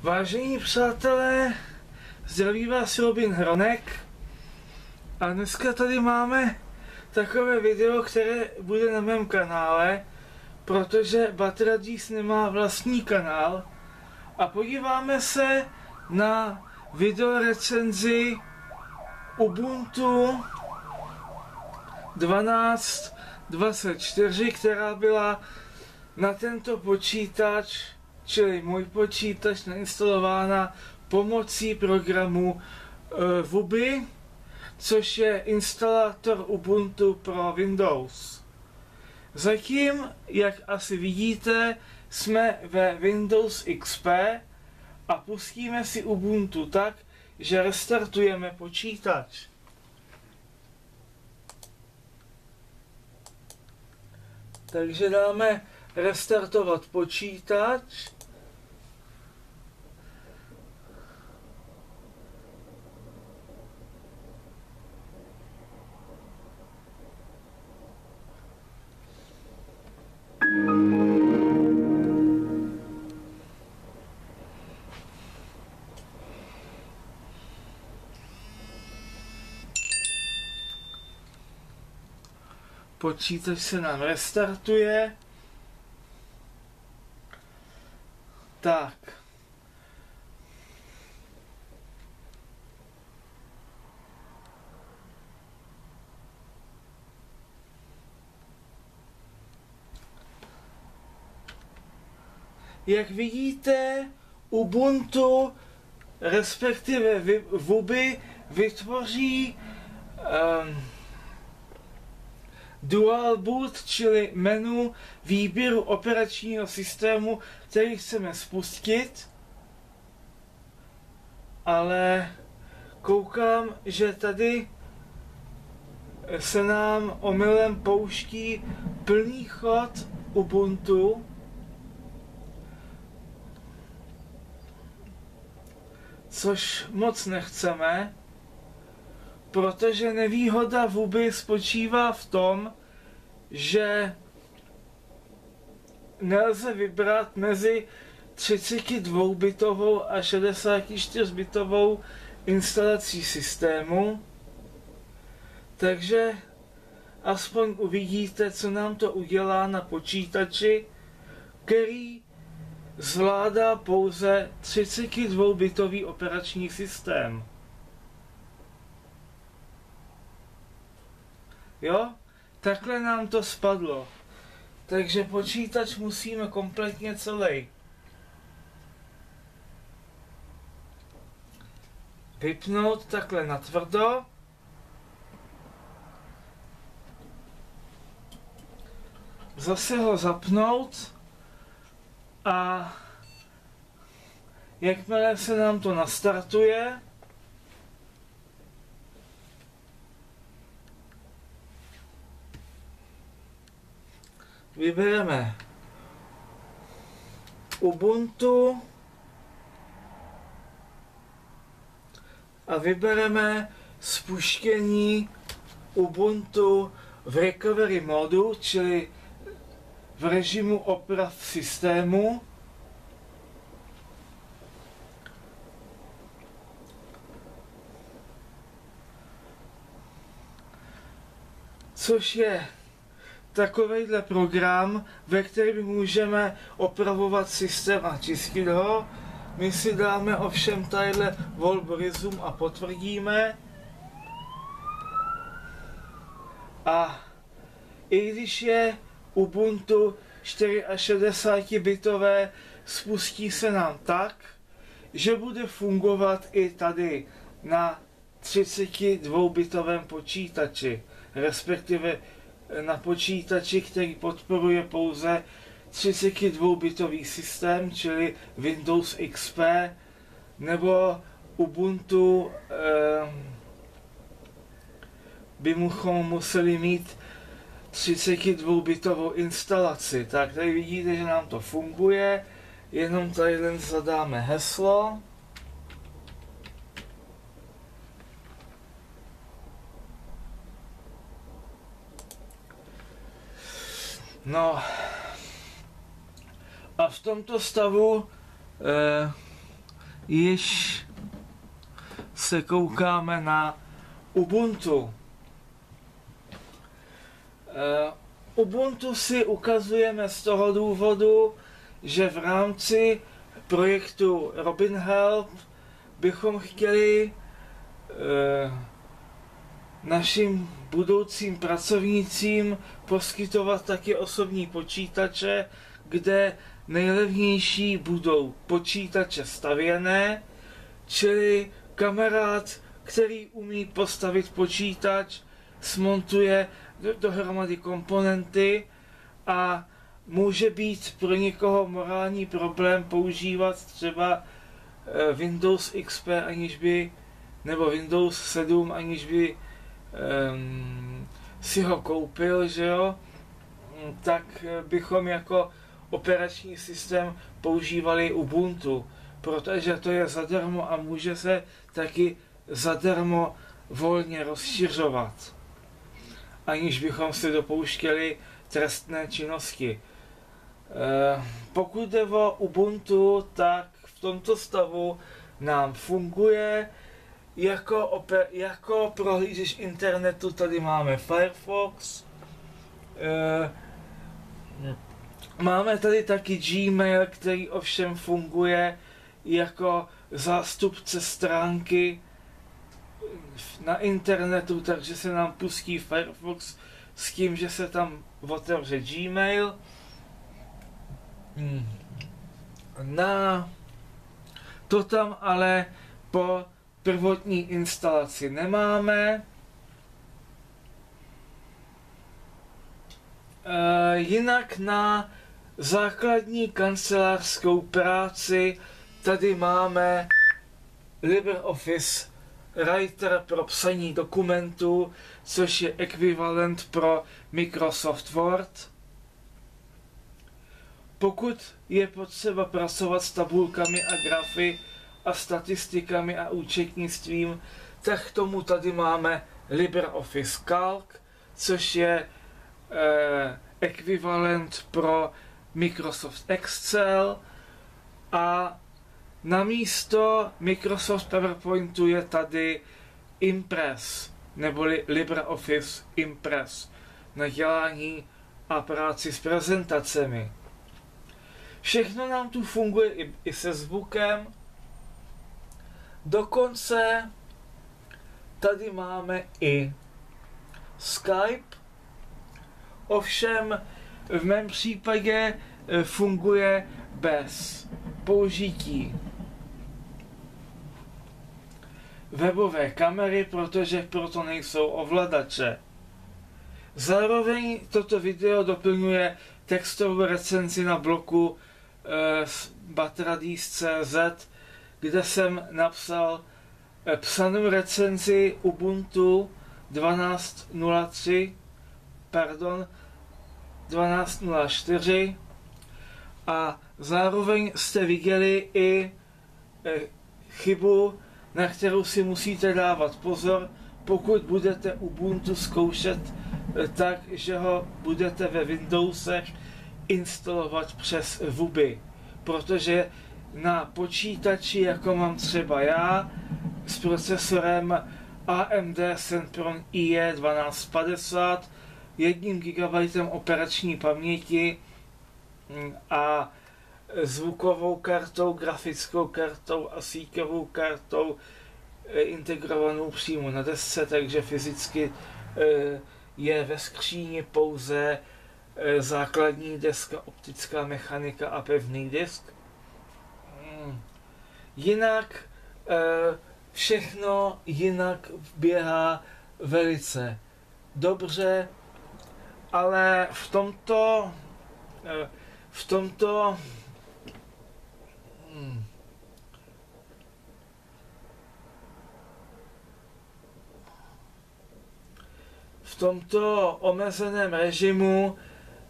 Vážení přátelé, zdraví vás Robin Hronek a dneska tady máme takové video, které bude na mém kanále, protože Batradis nemá vlastní kanál a podíváme se na video recenzi Ubuntu 12.24, která byla na tento počítač, čili můj počítač, nainstalována pomocí programu Vuby, což je instalátor Ubuntu pro Windows. Zatím, jak asi vidíte, jsme ve Windows XP a pustíme si Ubuntu tak, že restartujeme počítač. Takže dáme restartovat počítač. Počítač se nám restartuje. Tak. Jak vidíte, Ubuntu, respektive Vuby, vytvoří Dual Boot, čili menu výběru operačního systému, který chceme spustit, ale koukám, že tady se nám omylem pouští plný chod Ubuntu, což moc nechceme, protože nevýhoda Vuby spočívá v tom, že nelze vybrat mezi 32-bitovou a 64-bitovou instalací systému, takže aspoň uvidíte, co nám to udělá na počítači, který zvládá pouze 32-bitový operační systém. Jo? Takhle nám to spadlo. Takže počítač musíme kompletně celý vypnout takhle natvrdo. Zase ho zapnout a jakmile se nám to nastartuje, vybereme Ubuntu a vybereme spuštění Ubuntu v recovery modu, čili v režimu oprav systému. Což je takovejhle program, ve kterém můžeme opravovat systém a čistit ho. My si dáme ovšem tadyhle volbu resume a potvrdíme. A i když je Ubuntu 64-bitové, spustí se nám tak, že bude fungovat i tady na 32-bitovém počítači, respektive na počítači, který podporuje pouze 32-bitový systém, čili Windows XP, nebo Ubuntu bychom museli mít 32-bitovou instalaci. Tak tady vidíte, že nám to funguje, jenom tady zadáme heslo. No a v tomto stavu již se koukáme na Ubuntu. Ubuntu si ukazujeme z toho důvodu, že v rámci projektu Robin Help bychom chtěli našim budoucím pracovnícím poskytovat taky osobní počítače, kde nejlevnější budou počítače stavěné, čili kamarád, který umí postavit počítač, smontuje dohromady komponenty a může být pro někoho morální problém používat třeba Windows XP, aniž by, nebo Windows 7, aniž by si ho koupil, že jo, tak bychom jako operační systém používali Ubuntu, protože to je zadarmo a může se taky zadarmo volně rozšiřovat, aniž bychom se dopouštěli trestné činnosti. Pokud jde o Ubuntu, tak v tomto stavu nám funguje jako prohlížeč internetu. Tady máme Firefox, máme tady taky Gmail, který ovšem funguje jako zástupce stránky na internetu, takže se nám pustí Firefox s tím, že se tam otevře Gmail. Na to tam ale po prvotní instalaci nemáme. Jinak na základní kancelářskou práci tady máme LibreOffice Writer pro psaní dokumentů, což je ekvivalent pro Microsoft Word. Pokud je potřeba pracovat s tabulkami a grafy a statistikami a účetnictvím, tak k tomu tady máme LibreOffice Calc, což je ekvivalent pro Microsoft Excel, a namísto Microsoft PowerPointu je tady Impress, neboli LibreOffice Impress, na dělání a práci s prezentacemi. Všechno nám tu funguje i se zvukem. Dokonce tady máme i Skype. Ovšem v mém případě funguje bez použití webové kamery, protože proto nejsou ovladače. Zároveň toto video doplňuje textovou recenzi na blogu Batradis.cz, kde jsem napsal psanou recenzi Ubuntu 12.04 a zároveň jste viděli i chybu, na kterou si musíte dávat pozor, pokud budete Ubuntu zkoušet tak, že ho budete ve Windowsech instalovat přes WUBI, protože na počítači, jako mám třeba já, s procesorem AMD Sempron IE 1250, 1 GB operační paměti a zvukovou kartou, grafickou kartou a síťovou kartou integrovanou přímo na desce, takže fyzicky je ve skříni pouze základní deska, optická mechanika a pevný disk. Jinak všechno jinak běhá velice dobře, ale v tomto omezeném režimu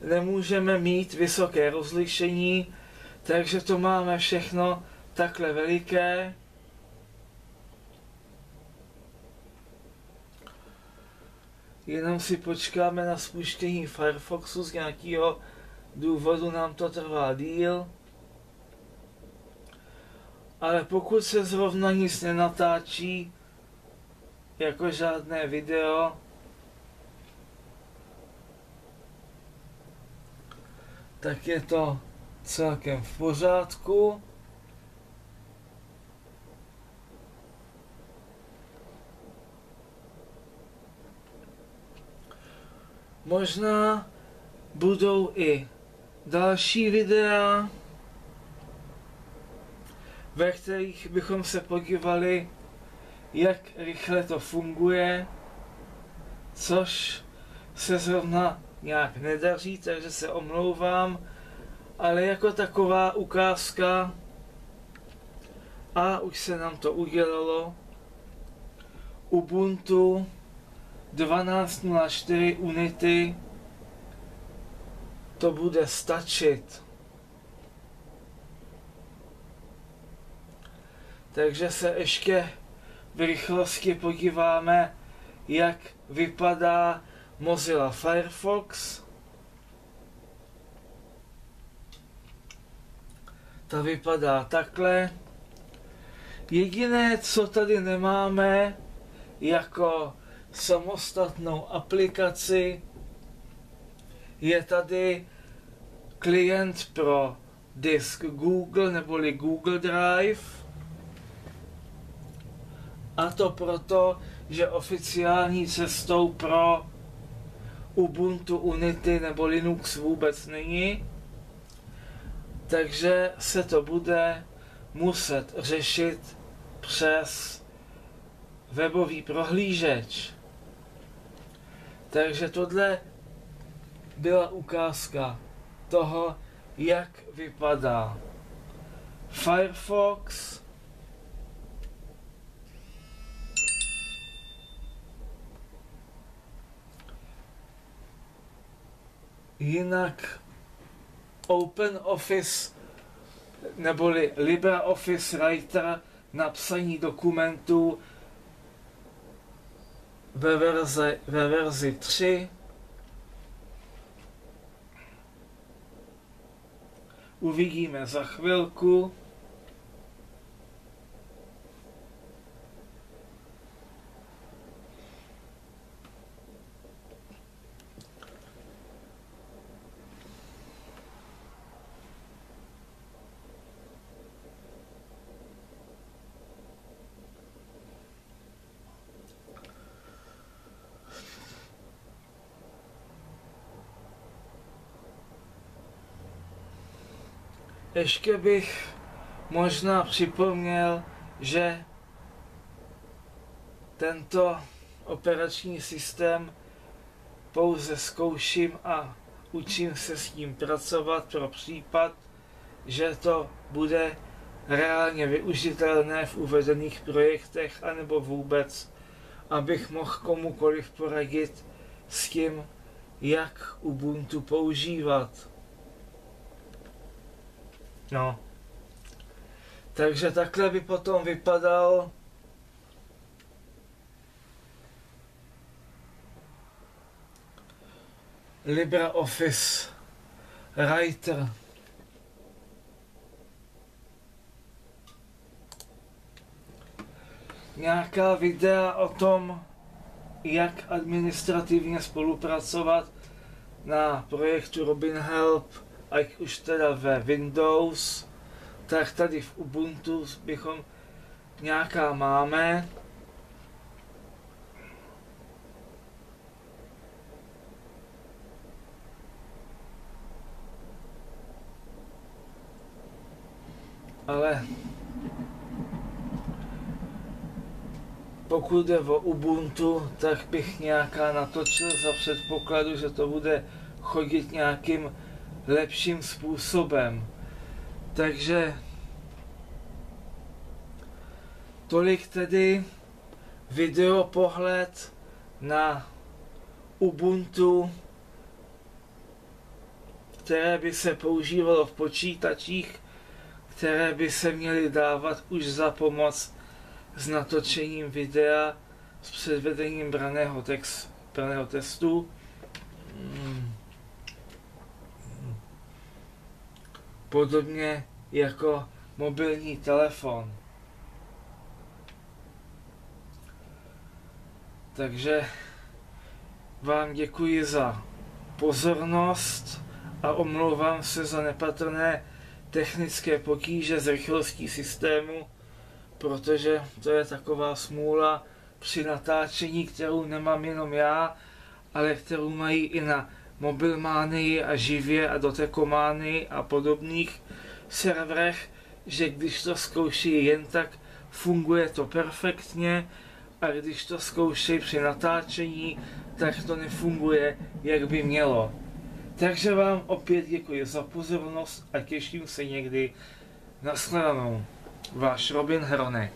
nemůžeme mít vysoké rozlišení, takže to máme všechno takhle veliké. Jenom si počkáme na spuštění Firefoxu, z nějakého důvodu nám to trvá díl. Ale pokud se zrovna nic nenatáčí, jako žádné video, tak je to celkem v pořádku. Možná budou i další videa, ve kterých bychom se podívali, jak rychle to funguje, což se zrovna nějak nedaří, takže se omlouvám, ale jako taková ukázka, a už se nám to udělalo, Ubuntu 12.04 Unity, to bude stačit. Takže se ještě v rychlosti podíváme, jak vypadá Mozilla Firefox. Ta vypadá takhle. Jediné, co tady nemáme jako samostatnou aplikaci, je tady klient pro disk Google neboli Google Drive. A to proto, že oficiální cestou pro Ubuntu Unity nebo Linux vůbec není. Takže se to bude muset řešit přes webový prohlížeč. Takže tohle byla ukázka toho, jak vypadá Firefox. Jinak OpenOffice neboli LibreOffice Writer na psaní dokumentů ve verzi 3. Uvidíme za chvilku. Ještě bych možná připomněl, že tento operační systém pouze zkouším a učím se s ním pracovat pro případ, že to bude reálně využitelné v uvedených projektech anebo vůbec, abych mohl komukoliv poradit s tím, jak Ubuntu používat. No. Takže takhle by potom vypadal LibreOffice Writer. Nějaká videa o tom, jak administrativně spolupracovat na projektu Robin Help, ať už teda ve Windows, tak tady v Ubuntu bychom nějaká máme. Ale pokud jde o Ubuntu, tak bych nějaká natočil za předpokladu, že to bude chodit nějakým lepším způsobem. Takže tolik tedy videopohled na Ubuntu, které by se používalo v počítačích, které by se měly dávat už za pomoc s natočením videa, s předvedením braného testu. Podobně jako mobilní telefon. Takže vám děkuji za pozornost a omlouvám se za nepatrné technické potíže s rychlostí systému, protože to je taková smůla při natáčení, kterou nemám jenom já, ale kterou mají i na Mobilmánii a Živě a Dotekománii a podobných serverech, že když to zkouší jen tak, funguje to perfektně, a když to zkouší při natáčení, tak to nefunguje, jak by mělo. Takže vám opět děkuji za pozornost a těším se někdy. Nashledanou. Váš Robin Hronek.